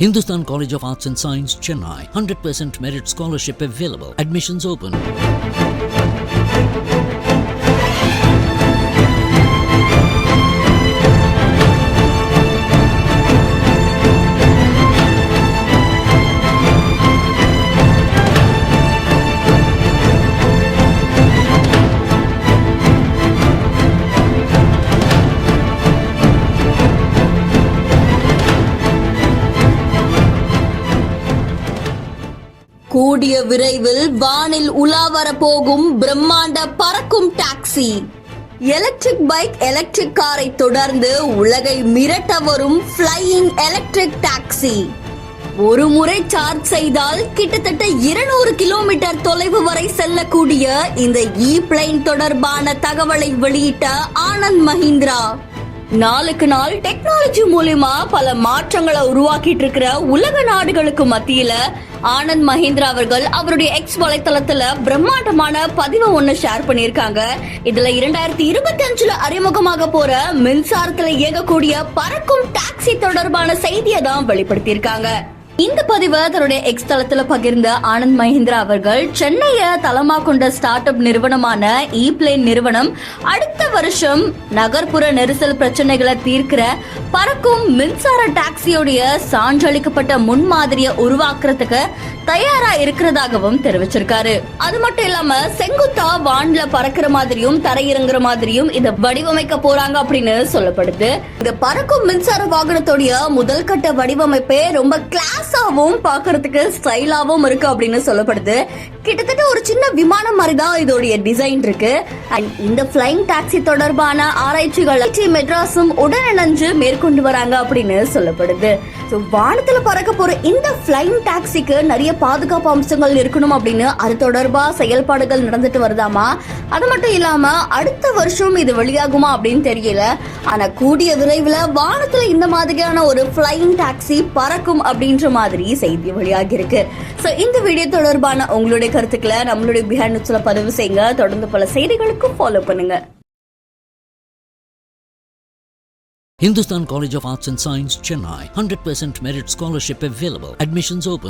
Hindustan College of Arts and Science, Chennai. 100% merit scholarship available. Admissions open. கூடிய விரைவில் வானில் உலா வரப்போகும் பிரம்மாண்ட பறக்கும் டாக்ஸி. எலக்ட்ரிக் பைக், எலக்ட்ரிக் காரை தொடர்ந்து உலகை மிரட்ட வரும் ஃப்ளையிங் எலக்ட்ரிக் டாக்ஸி. ஒரு முறை சார்ஜ் செய்தால் கிட்டத்தட்ட 200 கிலோமீட்டர் தொலைவு வரை செல்லக்கூடிய இந்த பிளைன் தொடர்பான தகவலை வெளியிட்ட ஆனந்த் மஹிந்திரா. நாளுக்கு நாள் டெக்னாலஜி மூலமா பல மாற்றங்களை உருவாக்கிட்டு இருக்கிற உலக நாடுகளுக்கு மத்தியில ஆனந்த் மஹிந்திரா அவர்கள் அவருடைய எக்ஸ் வலைத்தளத்துல பிரம்மாண்டமான பதிவை ஒண்ணு ஷேர் பண்ணிருக்காங்க. இதுல 2025 அறிமுகமாக போற மின்சாரத்துல இயங்கக்கூடிய பறக்கும் டாக்ஸி தொடர்பான செய்தியை தான் வெளிப்படுத்தியிருக்காங்க. இந்த பதிவை தன்னுடைய எக்ஸ் தளத்துல பகிர்ந்த ஆனந்த் மஹிந்திரா அவர்கள், சென்னையை தளமா கொண்ட ஸ்டார்ட் அப் நிறுவனமான பிளைன் நிறுவனம் அடுத்த வருஷம் நகர்ப்புற நெரிசல் பிரச்சனைகளை தீர்க்கிற பறக்கும் மின்சார டாக்ஸியோடைய சான்றளிக்கப்பட்ட முன்மாதிரியை உருவாக்குறதுக்கு தயாரா இருக்கிறதாகவும் தெரிவிச்சிருக்காரு. அது மட்டும் இல்லாம செங்குத்தா வான்ல பறக்கிற மாதிரியும் தரையிறங்குற மாதிரியும் இதை வடிவமைக்க போறாங்க அப்படின்னு சொல்லப்படுது. இந்த பறக்கும் மின்சார வாகனத்தோடைய முதல் கட்ட வடிவமைப்பே ரொம்ப கிளாஸாவும் பாக்குறதுக்கு ஸ்டைலாவும் இருக்கு அப்படின்னு சொல்லப்படுது. கிட்டத்தட்ட ஒரு சின்ன விமானம் மாதிரி தான் இதோடைய டிசைன் இருக்கு. இந்த பிளைங் டாக்ஸி தொடர்பான ஆராய்ச்சிகள் மெட்ராஸும் உடனிணைஞ்சு மேற்கொண்டு வராங்க அப்படின்னு சொல்லப்படுது. வானத்துல பறக்க போற இந்த பிளைங் டாக்ஸிக்கு நிறைய பாதுகாப்பு அம்சங்கள் இருக்கணும் அப்படின்னு அது தொடர்பா செயல்பாடுகள் நடந்துட்டு வருதாமா. அது மட்டும் இல்லாம அடுத்த வருஷம் இது வெளியாகுமா அப்படின்னு தெரியல. ஆனா கூடிய விரைவில் வானத்துல இந்த மாதிரியான ஒரு பிளைங் டாக்ஸி பறக்கும் அப்படின்ற மாதிரி செய்தி வெளியாகி இருக்கு. இந்த வீடியோ தொடர்பான உங்களுடைய கருத்துக்களை நம்மளுடைய பிஹைண்ட் நியூஸ்ல பதிவு செய்யுங்க. தொடர்ந்து பல செய்திகளுக்கு ஃபாலோ பண்ணுங்க. Hindustan College of Arts and Science, Chennai. 100% merit scholarship available. Admissions open.